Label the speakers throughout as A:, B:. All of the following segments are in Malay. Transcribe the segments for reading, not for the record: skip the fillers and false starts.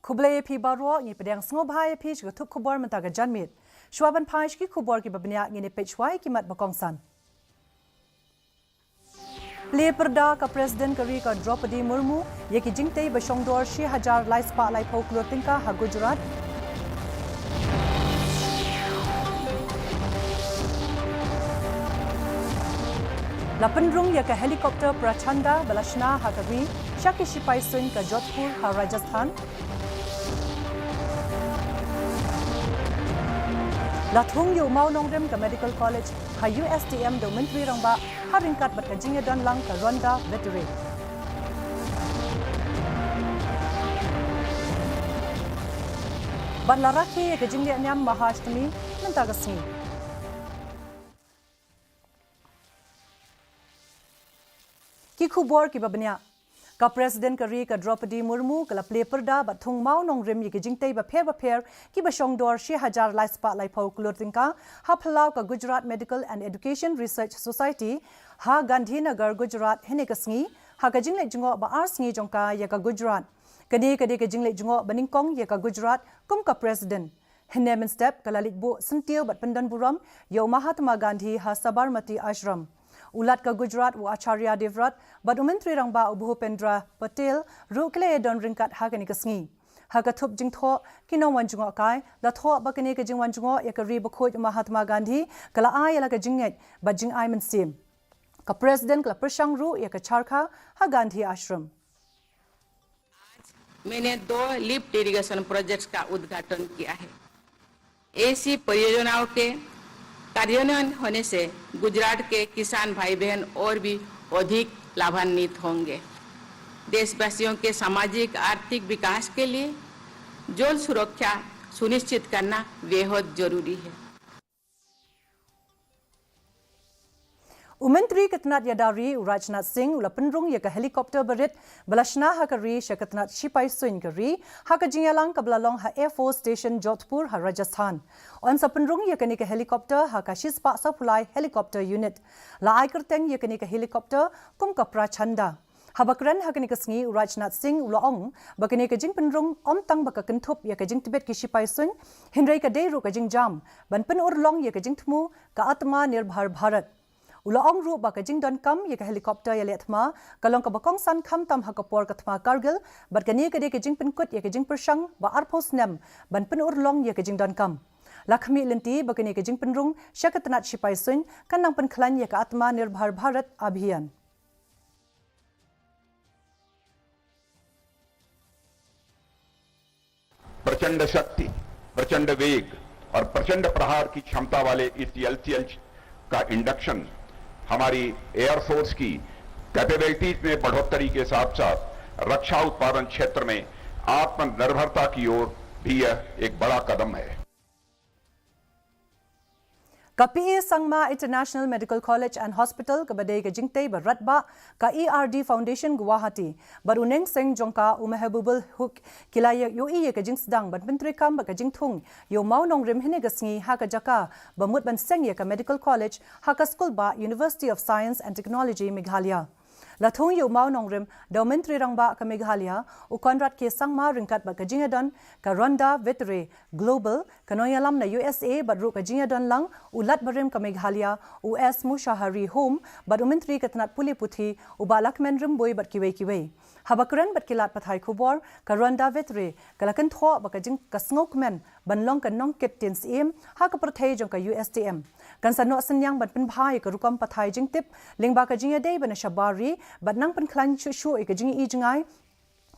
A: Kublai pi barwa ni pedang sngobai pi chga thup khubor mentaga janmit. Shwaban phaish ki khubor ki babnya ni pechwai ki mat bakongsan. Le perda ka President Kari ka Draupadi Murmu ye ki jingtei bashongdor 6000 lai spa lai phok lotingka ha Gujarat. Lapenrung ya ka helikopter Prachanda Balashna ha Kari Shaki Shipai Sun ka Jodhpur ha Rajasthan. Lathung yu mau nongrim ka Medical College ha USTM do menteri rangba ha ringkat bat ka jingya dan lang ka Ronda Veterinary. Bat laraki ya ka jingya nyam Mahashtami nentagasni. Ki khubor ki babnya ka President Kari ka Draupadi Murmu kala play perda bat thung mau nong rim ki jingtei ba pher ki ba shongdor 6000 lai spa lai phau klotingka ha phalau ka Gujarat Medical and Education Research Society ha Gandhinagar Gujarat henekasngi ha ka jingle jingo ba arsngi jongka ya ka Gujarat kade ka jingle jingo baningkong ya ka Gujarat kum ka President henemen step kala likbo sentil bat pandan buram yo Mahatma Gandhi ha Sabarmati Ashram Ulat ka Gujarat wa Acharya Devrat badu menteri rangba Bhupendra Patel rukle don ringkat ha kani kasngi ha ka thup jingtho kino wanjungo kai la tho ba kani ka jingwan jungo ya ka ri bakhoj Mahatma Gandhi kala ai la ka jinget ba jing ai man sim ka president kala prashang ru ya ka charkha ha Gandhi Ashram
B: मैंने 2 lift irrigation projects का उद्घाटन किया है ऐसी परियोजनाओं के कार्यान्वयन होने से गुजरात के किसान भाई बहन और भी अधिक लाभान्वित होंगे देशवासियों के सामाजिक आर्थिक विकास के लिए जल सुरक्षा सुनिश्चित करना बेहद जरूरी है
A: Umentri Ketnat Yadari Rajnath Singh ulapenrung ya ka helikopter berit Balashna hakari Shakatnat Shipai Sun kari haka jingalang ka blalong ha Air Force Station Jodhpur ha Rajasthan on sapenrung ya ka helikopter haka Shispa Supply Helicopter Unit la aikerteng ya ka helikopter kum ka Prachanda Habakran hakani kasngi Rajnath Singh ulaong bakani ka jing penrung omtang baka kentup ya ka jing Tibet ki Shipai Sun Hindrai ka deiru ka jing jam ban pen urlong ya ka jing thmu ka Atma Nirbhar Bharat Ulaong ru ba ka jing don kam ye ka helicopter ya letma kalong ka bakong san kham tam ha ka por ka thma Kargil bat kani ka de ka jing pinkut ye ka jing persang ba arpos nem ban pen urlong ye ka jing don kam Lakhmi lenti ba kani ka jing penrung Shakatnat Shipai Sun kanang pen khlan ye ka Atma Nirbhar Bharat Abhiyan
C: प्रचंड शक्ति प्रचंड वेग और प्रचंड प्रहार की क्षमता वाले इस एलसीएल का इंडक्शन हमारी एयरफोर्स की कैपेबिलिटीज में बढ़ोतरी के साथ साथ रक्षा उत्पादन क्षेत्र में आत्मनिर्भरता की ओर भी यह एक बड़ा कदम है
A: KPA Sangma International Medical College and Hospital kabadai ka jingtei baratba ka ERD Foundation Guwahati baruneng seng jongka umehbubul huk kilaya yo iye ka jing sedang ban menteri kam ba ka jing thung yo mau nong rim hene gasngi ha ka jaka bamut ban seng ye ka Medical College ha ka school ba University of Science and Technology Meghalaya Lathung yu mau nongrim do menteri rangba ka Meghalaya u konrat ke sangma ringkat ba ka jingadon ka Ronda Veterinary Global kanoyalam na USA badru ka jingadon lang ulat barim ka Meghalaya US Mushahari Home badu menteri katnat puli puthi u balak menrim boy bat kiwei habakran bat kilat pathai khubor ka Ronda Veterinary kalakan tho ba ka jing ka snokmen banlong ka nong kitins im ha ka prathai jong ka USTM kan sanno sanyang ban pen bhai ka rukam pathai jing tip lingba ka jinga dei ban shabari bat nang pen khlan chu e ka jing I jingai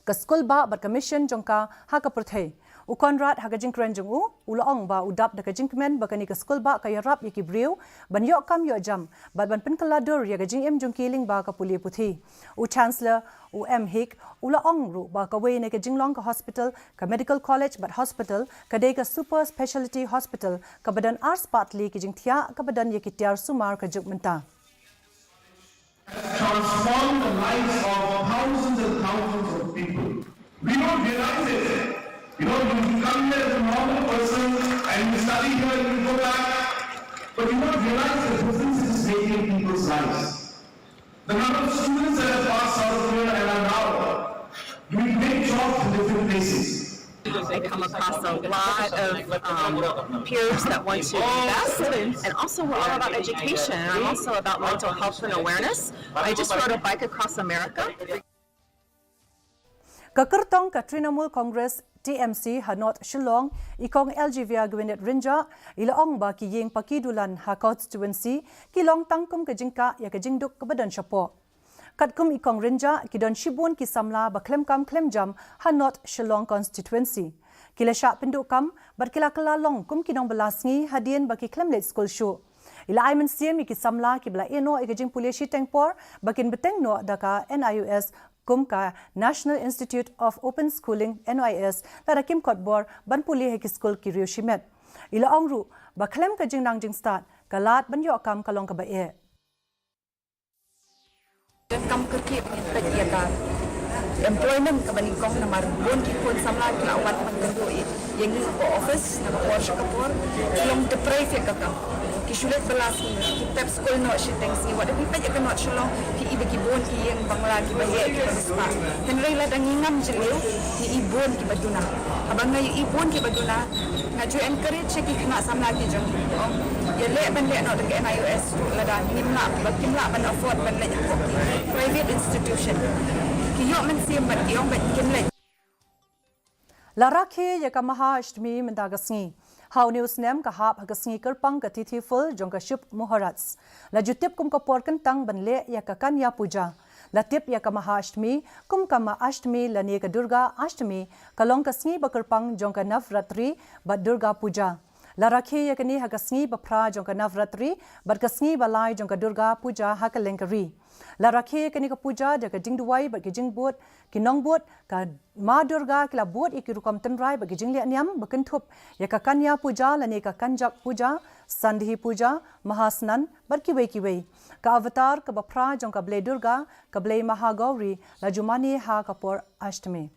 A: ka school ba bat ka mission jongka ha ka prathai u konrad ha ka jing kran jong u ulaong ba udap da ka jing men ba ka ni ka school ba ka yarap ye ki briu ban yo kam yo jam bat ban pen kaladur ye ka jing em jong kiling ba ka puli puthi u chancellor u M Hik ulaong ru ba ka we ne ka jinglong ka hospital ka medical college but hospital ka de ka super specialty hospital ka badan ars patli ki jing thia ka badan ye ki tiar sumar ka jukmenta
D: transform the lives of thousands and thousands of people. We don't realize it. You come here as a normal person and you study here and you go back, but you don't realize the difference it is making in people's lives. The number of students that have passed out of here and are now doing big jobs in different places.
E: I come across a lot of peers that want to invest, and also we're all about education. And I'm also about mental health and awareness. I just rode a bike across America.
A: Kakertong ka Trinamool Congress TMC Hanot Shillong ikong LGVA Gwyneth Rinja ilaong ba ki yeng pakidulan ha constituency kilong tangkum ka jingka ya ka jingduk ka badan syapo. Katkum ikong Rinja kidon shibun ki samla ba klemkam klemjam Hanot Shillong constituency. Kila syak pendukam bat kila kelalong kum kinong belasngi hadien baki klemlet school show. Ila ay mensiem ki samla ki bla eno ikajing puliasi tengpor bakin beteng no daka NIUS kumka National Institute of Open Schooling NIS tada kim kotbor ban puli heki school ki riu shimet. Ila ongru ba klem ka jing nang jing start kalat ban yo kam kalong ka ba e.
E: Kam kerki pengiatan employment ka banikong na marbon ki pun samla ki awan man gendo yang ni office na ko shakapor long the private ka kam ki shulet belas ki pep school no shiteng si wada bi pa ka no shalong ki ibe ki bon ki yang bangla ki baye ki spa henry la dangingam jelo ki ibon ki baduna abang ngayu ibon ki baduna ngaju encourage ki kena samla ki jong ya le ban le no de NIUS la da nimla bakimla ban afford ban le private institution ki yo men sim ban yong ban kimle
A: La rakhe ya ka Mahashtami mendagasngi. How news nem ka hap hagasngi kerpang ka tithiful jong ka ship muharats. La jutip kum ka porkan tang banle ya ka kanya puja. La tip ya ka Mahashtami kum ka Mahashtami la ne ka Durga Ashtami kalong ka sngi ba kerpang jong ka Navratri ba Durga puja. La rakhe ya ka ni hagasngi ba pra jong ka Navratri ba ka sngi ba lai jong ka Durga puja ha ka lengkari. La rakhe ka ni ka puja de ka jingduai ba ki jingbut ki nongbut ka Ma Durga kila buat ikirukam tenrai bagi jingli niam berkentup ya ka kanya puja la ne ka kanjak puja sandhi puja mahasnan berkiwe-kiwe ka avatar ka bapra jong ka ble Durga ka ble Mahagauri la jumani ha kapor Ashtami.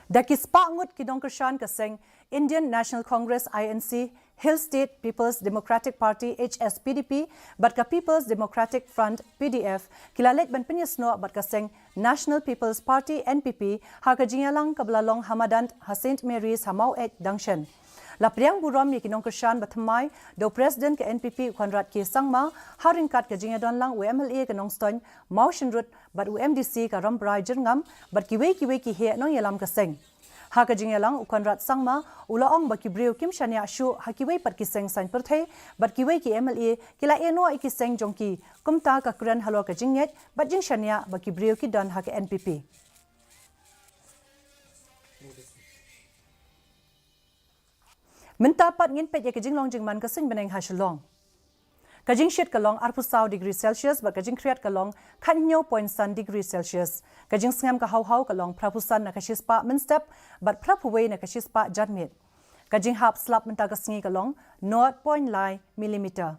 A: Daki spangut kidong kershan kaseng Indian National Congress INC, Hill State People's Democratic Party HSPDP, bat ka People's Democratic Front PDF, kilalet ban penyesno bat kaseng National People's Party NPP, ha ka jingalang kablalong Hamadant ha St. Mary's Hamau et Dangshen. La priang buram ye kinong kershan batmai do president ke NPP Konrad K Sangma haringkat ke jingadon lang UMLA ke nongston motion rut bat UMDC ka rambrai jerngam bat kiwe ki he nong yalam kaseng. Ha ka jingalang Konrad Sangma ulaong baki breu kim shania shu hakiwe pat kiseng san perthai bat kiwe ki MLA kila eno ikiseng jongki kumta ka kran halo ka jinget bat jing shania baki breu ki don ha ke NPP. Mentapat ngin pet ya kajing long jingman kasing beneng hasilong. Kajing shit kalong arpusau degree Celsius bat kajing kriat kalong kanyo point san degree Celsius. Kajing sngam ka hau kalong prapusan na kashispa menstep bat prapuwe na kashispa jadmit. Kajing hap slap mentagasngi kalong 0.9 mm.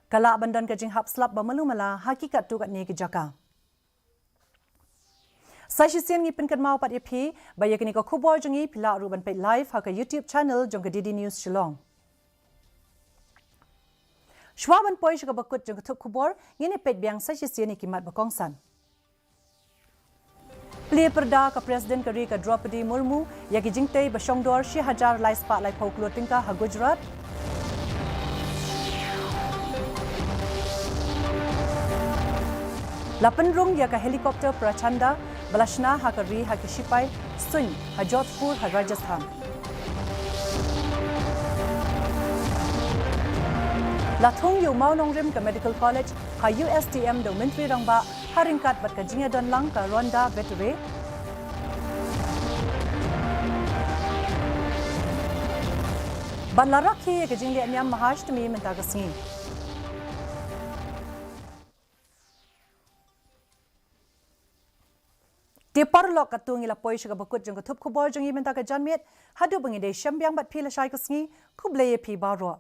A: Kala bandan kajing hap slap ba malumala hakikat tu kat ni kejaka. Sasisian ngi pinkat mau pat EP baya kini ko kubor jongi pila ruban pet live ha ka YouTube channel jong ka DD News Shillong. Shwaban poi shka bakut jong ka thup kubor ngini pet biang sasisian ni kimat bakongsan. Pli perda ka President ka Rika Draupadi Murmu ya ki jingtei basongdor 6000 lai spa lai phoklo tingka ha Gujarat. Lapenrung ya ka helikopter Prachanda Balashna Hakari Hakishipai Sun Hajodhpur Rajasthan. Lathung yu Maunong Rim ka Medical College ha USTM do Mentri Rangba haringkat bat ka jinga don lang ka Ronda Vetere. Banlarakhi ka jingli anyam Mahashtami mentagasngi. Ti parlok katung ila poi shiga bakut jong thup kubor jong imenta ka janmet hadu bangide shambyang bat phila shai kasngi kubleye phi baro.